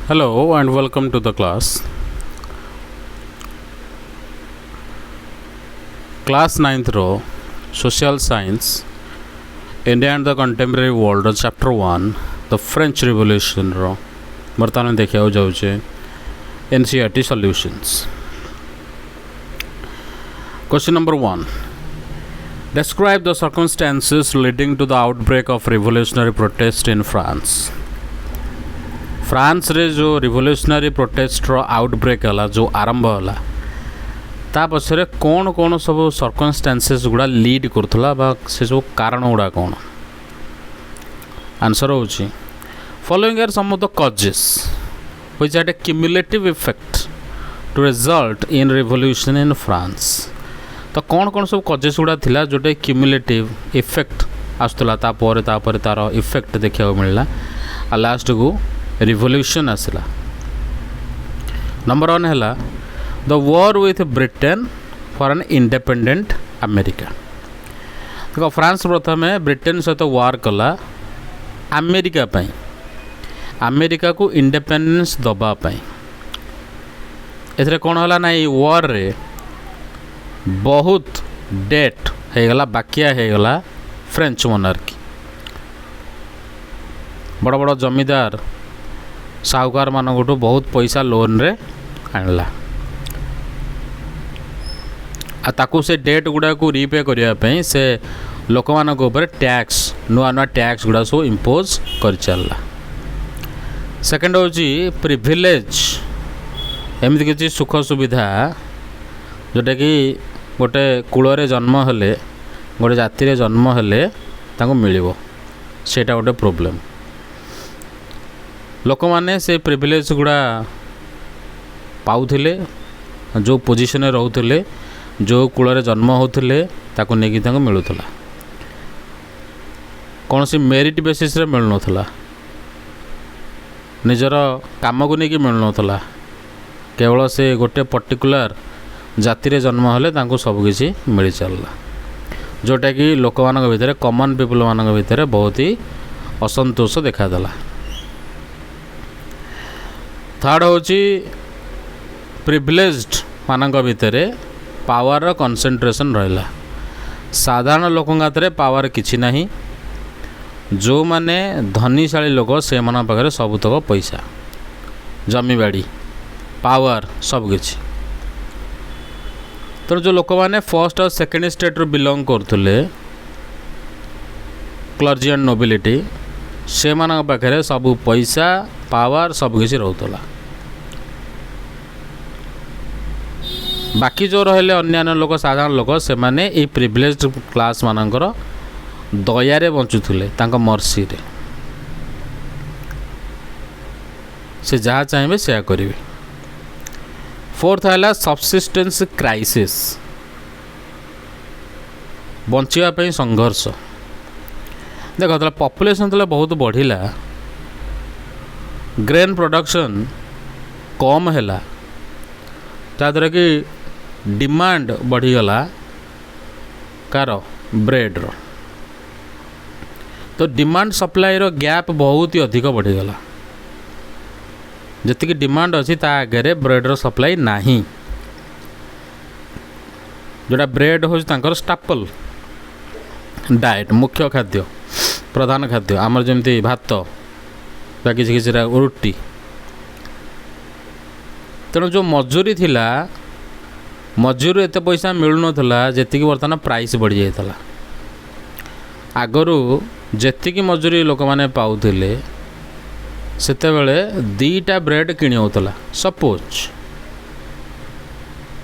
Hello and welcome to the class. Class 9th row Social Science India and the Contemporary World Chapter 1 The French Revolution रो बर्तमान देखा जाऊे NCERT Solutions. Question number 1. Describe the circumstances leading to the outbreak of revolutionary protest in France. France रे जो revolutionary protest रो outbreak है जो आरंभ है ता पछरे कौन कौन सब सर्कमस्टांसेस गुड़ा लीड करथला बा से सब कारण गुड़ा कौन आंसर होची following are some of the causes which had a cumulative effect to result in revolution in France. तो कौन कौन सब कॉजेस गुड़ा थिला जोटे क्यूमुलेटिव इफेक्ट आस्तला तापर तार इफेक्ट देखा मिलला आ लास्ट को रिवोल्यूशन आसला. नंबर 1 है the war with Britain for an independent America. देखो फ्रांस प्रथम ब्रिटेन सहित वार कला अमेरिका पाई अमेरिका को इंडिपेंडेंस दबापाई. एथरे कौन है ना ये वॉर रे बहुत डेट होगला बाकिया होगला फ्रेंच मोनार्की. बड़ बड़ जमीदार साहूकार मानू बहुत पैसा लोन रे आणला ताकू से डेट गुड़ा को रीपे करने से लोक मान टैक्स नुआ नुआ टैक्स गुड़ा सब इम्पोज कर चलला. सेकेंड हूँ प्रिविलेज एमती किसी सुख सुविधा जोटा कि गोटे कूल जन्म हेले गोटे जाति जन्म हेले तांको मिलिबो सेटा गोटे प्रोब्लेम. लोक मैंने से प्रिविलेज गुड़ा पाउथिले जो पोजिशन रोते जो कूल जन्म होते ताको नेकी तांको मिलुथला कौन सी मेरिट बेसिस रे मिलुनथला निजर काम को लेकिन मिलुनथला केवल से गोटे पर्टिकुलर जाति रे जन्म हेले तांको सब किछि मिल चलला जोटा कि लोक मान भितर कॉमन पीपल मान भितर बहुत ही असंतोष देखादेला. थर्ड हूँ प्रिविलेज्ड मानक भितर पावर कंसंट्रेशन रहा. साधारण लोक हाथ पावर किछि नहीं जो माने धनीशाली लोक से पाखे सबुतक पैसा जमीबाड़ी पावर सबकि. तो जो लोक मैंने फर्स्ट और सेकेंड स्टेट रू बिलोंग करते क्लर्जी एंड नोबिलिटी से पाखे सब पैसा पावर सबकि रोला. बाकी जो रहे अन्य लोक साधारण लोक से माने ये प्रिविलेज्ड क्लास मानकर दयारे बंचुले मर्सी रे से जहाँ चाहिए से करेंगे. फोर्थ है सबसिस्टेंस क्राइसिस बचापी संघर्ष. देख पॉपुलेशन तो बहुत बढ़िला ग्रेन प्रोडक्शन कम है ताद्वारा कि डिमांड बढ़ीगला कार ब्रेड रो. तो डिमांड सप्लाई रो गैप बहुत ही अधिक बढ़ीगला जी डिमांड अच्छी आगे ब्रेड रो सप्लाई नहीं जोटा ब्रेड हूँ स्टापल डाएट मुख्य खाद्य प्रधान खाद्य आमर जमी भात किसी किसी रुटी. तेणु जो मजूरी थिला मजूरी एत पैसा मिलून जी बर्तमान प्राइस बढ़ी जाता. आगरू जी मजूरी लोक मैंने पाऊले सेते बेले 2टा ब्रेड किणी होता. सपोज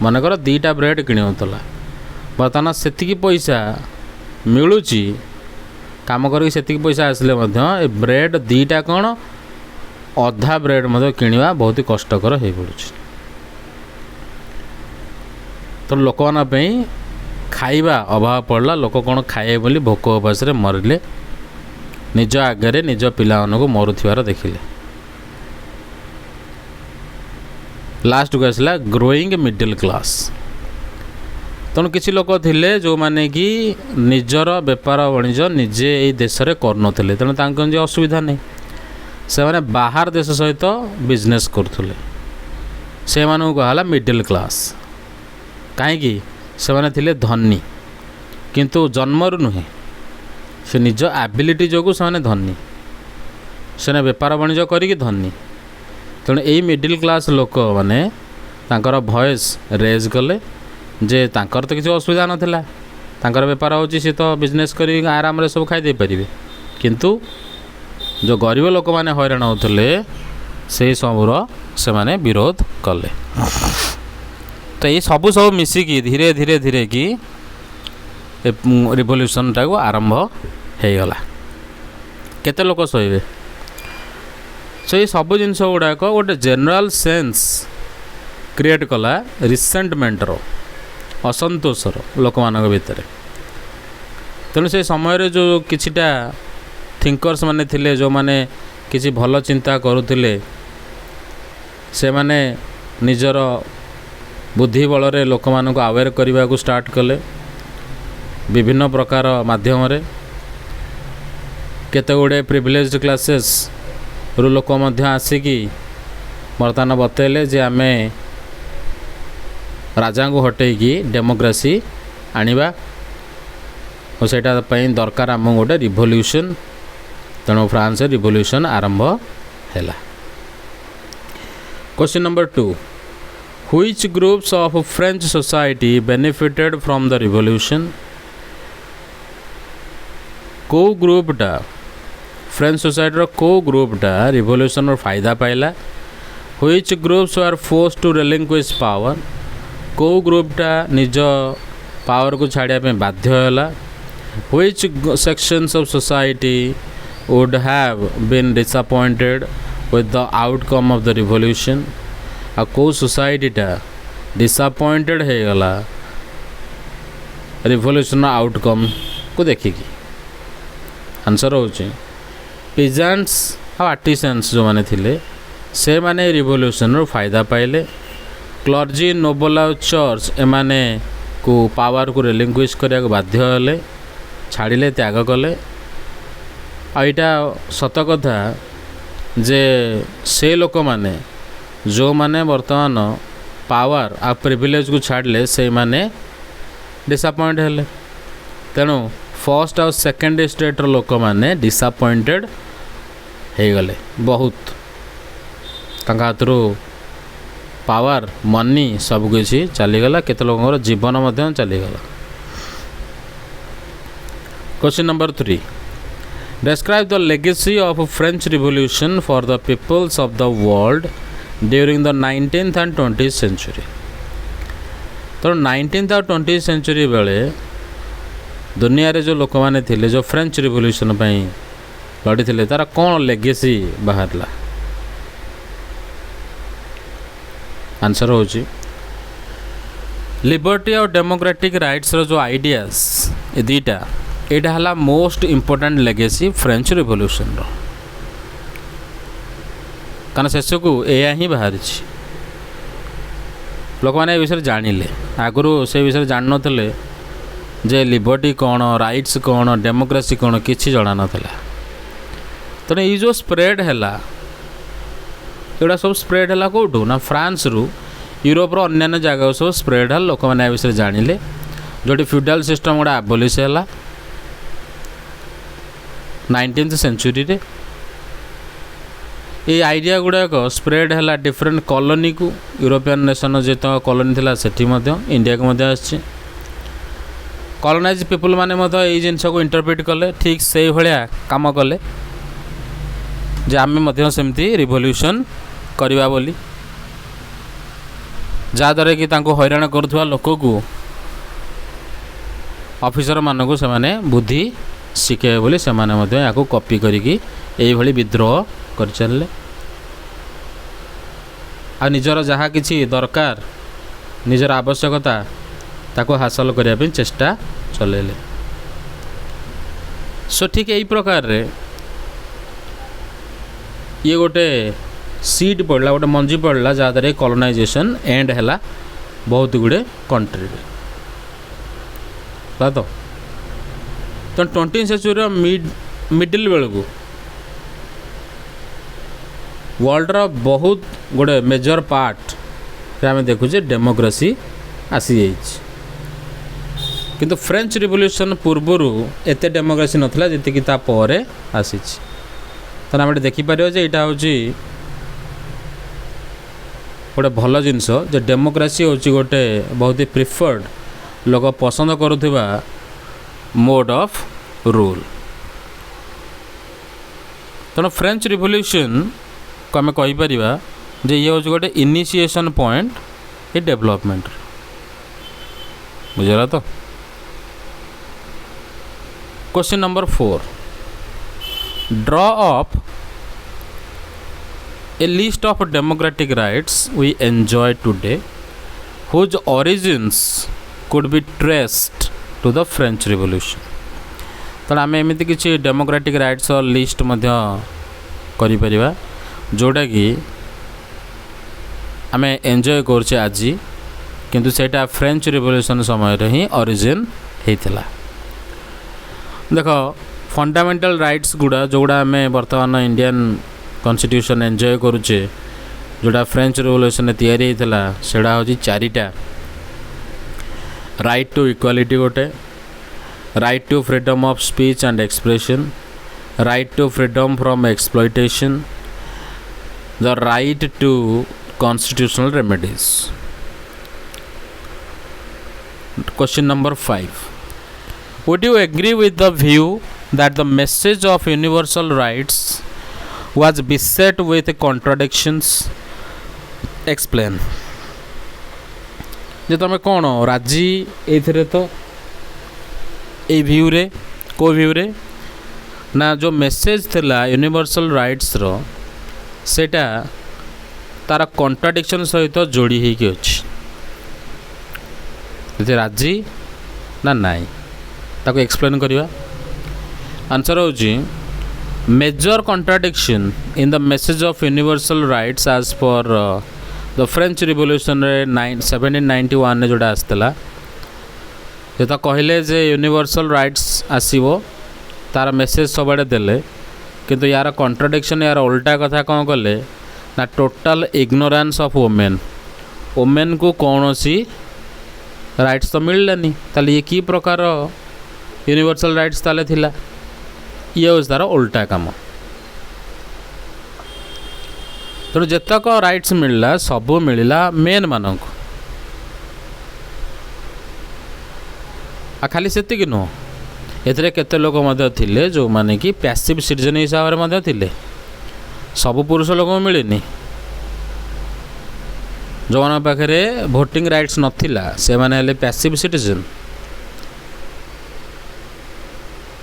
मनकर 2टा ब्रेड किणी होता बर्तमान से पैसा मिलूची काम करके पैसा आसिले ब्रेड 2टा कौन अधा ब्रेड किणवा बहुत ही कष्टकर हो पड़ुछि. तो लोक मान खाइबा अभाव पड़ला लोक कौन खाए बोली भोक उपास मरले निज आगे निज पिला को मरुथिबार देखिले. लास्ट को आसला ग्रोइंग मिडिल क्लास. तेणु किसी लोक थे जो माने कि निजर बेपार वाणिज्य निजे ये देश में कर तेणु असुविधा नहीं से माने बाहर देश सहित बिजनेस करथुले से मानू कहला मिडिल क्लास कहीं से माने थिले धनी किंतु जन्मरु नुहे से निज एबिलिटी जो से माने धनी से बेपार वाणिज्य करी धनी तेणु यही मिडिल क्लास लोक मैंने तांकर भॉइस रेज कले जे तांकर तो किसी असुविधा नाला तांकर बेपार होची सी तो बिजनेस करी आराम रे सब खाई दे परिबे किंतु जो गरीब लोक मैंने हैरान होते से सबूर से माने विरोध कले तो ये सब मिसिकी धीरे धीरे धीरे कि रिवोल्यूशन टाक आरंभ हो गला केते लोक सहिबे सो ये सब जिनस गुड़ाक गोटे जनरल सेंस क्रिएट कला रिसेंटमेंटर असंतोषर लोक मान भितर तेणु से समय जो किछिटा थिंकर्स माने थिले जो माने किसी भल चिंता करुथिले से माने निजर बुद्धि बल रे लोक मानक अवेयर करने को स्टार्ट कले विभिन्न प्रकार माध्यम रे केते गुड़े प्रिविलेज्ड क्लासेस रु लोक मध्य आसिकी बर्तमान बतैले जे आमे राजा को हटेकी डेमोक्रेसी आनिबा और सेटा दरकार आम गोटे रिवोल्यूशन तेणु फ्रांस रिवोल्यूशन आरंभ हैला। Question number 2 which groups of French society benefited from the revolution को ग्रुपटा फ्रेंच सोसाइटी को ग्रुपटा रिवोल्यूशन फायदा पाइला which groups are forced to relinquish power को ग्रुपटा निज पावर को छाड़िया पे बाध्य होला which sections of society would have been disappointed with the outcome of the revolution आ को सोसाइटी टा डिसअपॉइंटेड है गला रिवोल्यूशन आउटकम को देखिकी आंसर होची पिजेंट्स आ आर्टिसंस जो माने थिले से माने रिवोल्यूशन रो फायदा पाइले क्लर्जी नोबल और चर्च एमाने को पावर को रिलिंक्विश करिया को बाध्य हेले छाड़िले त्याग कले आईटा सत कथा जे से लोक माने जो माने वर्तमान पावर आ प्रिविलेज को छाड़ले से माने डिसअपॉइंट हेले तेणु फर्स्ट और सेकेंड स्टेट लोक माने डिसअपॉइंटेड हो गले बहुत हाथरू पावर मनी सबकि चलीगला केते लोक जीवन मध्य चलीगला। Question number 3 Describe the legacy of French Revolution for the peoples of the world during the 19th and 20th century। तो 19th और 20th century बेले दुनिया रे जो लोक माने थिले जो फ्रेंच रिवोल्यूशन पई लड़ी थिले तारा कौन लेगेसी बाहरला आंसर होची लिबर्टी और डेमोक्रेटिक राइट्स रो जो आइडियाज ए दीटा एटा हला most important legacy French revolution रो कारण शेष को एया ही बाहरी लोक मैंने विषय जानिले आगु से विषय जान नथिले जे लिबर्टी कौन राइट्स कौन डेमोक्रेसी कौन किसी जना नथिला तेणु ये जो स्प्रेड हैला एटा सब स्प्रेड हैला कोठू ना फ्रांस रु यूरोप रो अन्य जगह सब स्प्रेड है लोक मैंने विषय जानिले जोटी फ्यूडल सिस्टम गुड़ा एबोलिश हैला 19th सेंचुरी रे ये आइडिया गुड़ाक स्प्रेड है डिफरेंट कॉलोनी को यूरोपियन नेशन जो कॉलोनी थिला सेठी मध्य इंडिया को मध्य कॉलोनाइज पीपुल माने मध्य ये जिनस को इंटरप्रेट कले ठीक से भाया काम कले जे आमे मध्य सेमती रिवोल्यूशन करवा बोली जहाँद्वारा कि तांको हैरान करुवा लोक को ऑफिसर मानक से माने बुद्धि शिखे बोली से माने मध्य या कॉपी करिकी एई भली विद्रोह कर चलले आ निजर जहाँ किछि दरकार निजर आवश्यकता ताको हासिल करने पे चेष्टा चलेले सो ठीक यही प्रकार रे ये गोटे सीड पड़ला गोटे मंजी पड़ला जहाँद्वारा कॉलोनाइजेशन एंड हैला बहुत गुड़े कंट्री तो 20th सेंचुरी मिडिल बेलू वर्ल्डर बहुत गोटे मेजर पार्ट आम देखुचे डेमोक्रेसी आसी जाइए किंतु फ्रेंच रिवोल्यूशन पूर्वर एते डेमोक्रेसी नथिला जति तापर आसी तो आम देखिपर यहाँ हूँ गोटे भल जिनस जो डेमोक्रेसी हूँ गोटे बहुत ही प्रिफर्ड लोक पसंद करुवा मोड ऑफ रूल। तेणु फ्रेंच रिवोल्यूशन को आम कहीपर जे ये हूँ गोटे इनिशिएशन पॉइंट ए डेवलपमेंट बुझेगा। तो question number 4 draw up a list of democratic rights we enjoy today whose origins could be traced to the French Revolution। तो आम एमती किसी डेमोक्रेटिक राइट्स लिस्ट करिपरिबा जोटा कि आम एंजॉय करछे आज किंतु सेटा फ्रेंच रिवोल्यूशन समय रे ही ओरिजिन हेतिला। देखो फंडामेंटल राइट्स गुड़ा जोड़ा आम बर्तमान इंडियन कॉन्स्टिट्यूशन एंजॉय करुचे जोड़ा फ्रेंच रिवोल्यूशन तैयारी होता सेटा हूँ चारिटा। राइट टू इक्वालिटी गोटे, right to freedom of speech and expression, right to freedom from exploitation, the right to constitutional remedies. Question number 5 would you agree with the view that the message of universal rights was beset with contradictions? Explain। जे तुम कौन राजी एथिरे तो ए view रे को view रे ना जो मेसेज थिला यूनिवर्सल राइट्स रो सेटा तार कॉन्ट्राडिक्शन सहित जोड़ी ही के अछि जे राजी ना नाई ताको एक्सप्लेन करिवा। आंसर होजी major contradiction in the message of universal rights as per the French Revolution 1791 ने जोड़ा आसला ये तो कहले जे यूनिवर्सल राइट्स आसीबो तार मेसेज सबड़े देले किंतु यार कॉन्ट्राडिक्शन यार उल्टा कथा कौन कले ना total ignorance of women women को कौन सी राइट्स तो मिललानी ताले ये की प्रकार यूनिवर्सल राइट्स ताले थिला ये हूँ तार उल्टा कम। तेणु जितक राइट्स मिलला सबू मिलला मेन मानक खाली से नुह एथिरे केते लोक मध्य थिले जो माने कि पैसिव सिटीजन हिसाब रे मध्य थिले सबु पुरुष लोक मिलेनी जो मान पाखे भोटिंग राइट्स नथिला से माने हेले पैसिव सिटीजन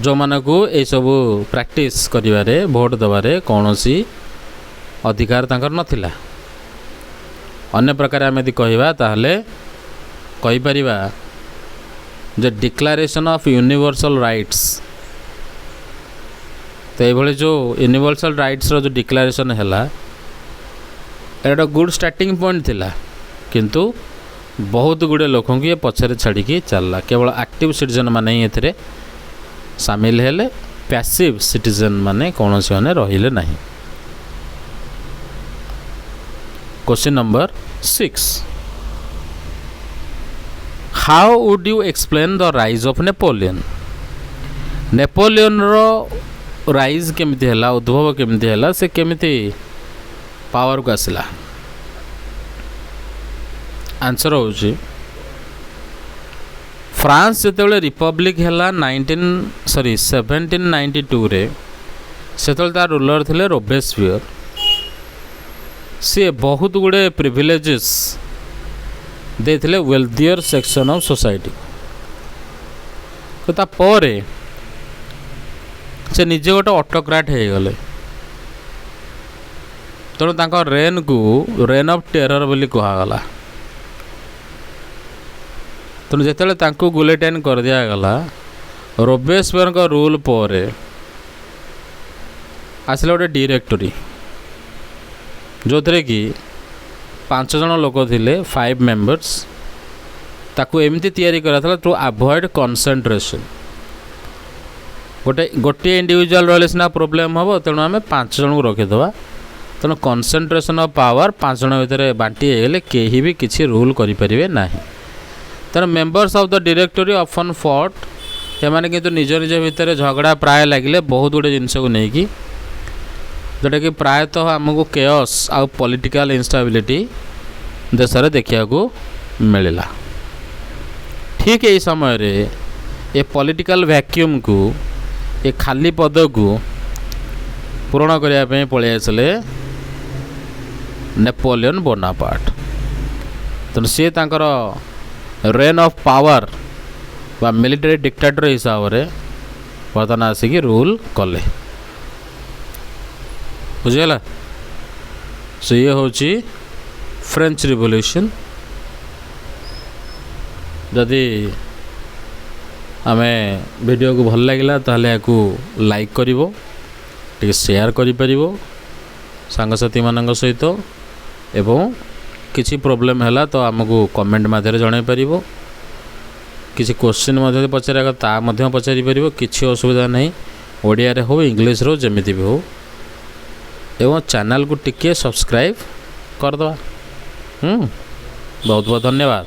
जो मानकू ये सब प्रैक्टिस करिवारे भोट दबारे कौन सी अधिकार तांकर नथिला। अन्य प्रकार आम यदि कहवा ताहले कहि परिबा जे डिक्लेरेशन ऑफ यूनिवर्सल राइट्स तो ये जो यूनिवर्सल राइट्स रो जो डिक्लेरेशन हैला एटा गुड स्टार्टिंग पॉइंट थिला किंतु बहुत गुड़े लोकों की पछरे छाड़ी की चलला केवल एक्टिव सिटीजन माने ही एथिरे सामिल हेले पैसिव सिटीजन माने कौन से माने रहिले नहीं। Question number 6 how would you explain the rise of Napoleon. Napoleon रो राइज केमिति हैला उद्भव केमिति हैला से केमिति पावर को आसला। आंसर होची फ्रांस जिते रिपब्लिक हैला 1792 रे सेतल तार रूलर थिले रोबेस्पियर सी बहुत गुड़े प्रिविलेजेस देथिले वेल्थियर सेक्शन ऑफ सोसाइटी तो तापर से निजे गोटे ऑटोक्राट हो गले तेणु तांको रेन को रेन ऑफ टेरर बोली कहगला। तेणु जिते तांको गुलेटाइन कर दिगला रोबेस्पियर का रूल पर आसला गोटे डायरेक्टोरी जो थे कि 5 जन लोक थे 5 मेंबर्स ताकू एमती तैयारी करा टू अवॉइड कंसंट्रेशन गोटे गोटे इंडिविजुअल रही सीना प्रोब्लेम हम तेणु आम 5 जन को रखीदे तेणु कनसेंट्रेशन ऑफ पावर 5 जन भितर बांटी गले कहीं भी किसी रूल करें ना। तेणु members of the Directory often fought एमाने किंतु निज निज भितर झगड़ा प्राय लगिले बहुत गुड़े जिनस को लेकिन जोटा कि प्रायतः आमको केयस आउ पॉलिटिकल इंस्टेबिलिटी देश में देखा मिलला। ठीक यही समय रे ये पॉलिटिकल वैक्यूम को ये खाली पद को पूरण करने पलि आसले नेपोलियन बोनापार्ट। तेणु सी तांकर रेन ऑफ पावर बा मिलिटरी डिक्टेटर हिसाब से बर्तमान आसिक रूल कले। बुझीगला। सो ये हूँ फ्रेंच रिवोल्यूशन। जदि आमे वीडियो को भल लगिला ताहले याकू लाइक करिवो, टिके शेयर करि परिवो सांगसाथी मानक सहित, एवं किसी प्रोब्लेम हैला तो आमको कमेंट माध्यम जणाई परिवो। किसी क्वेश्चन मध्य पचारा ता मध्य पचारि परिवो, किसी असुविधा नहीं। ओडिया रे हो इंग्लिश रो जमिति भी हो। एवं चैनल को टिके सब्सक्राइब कर दवा। बहुत बहुत धन्यवाद।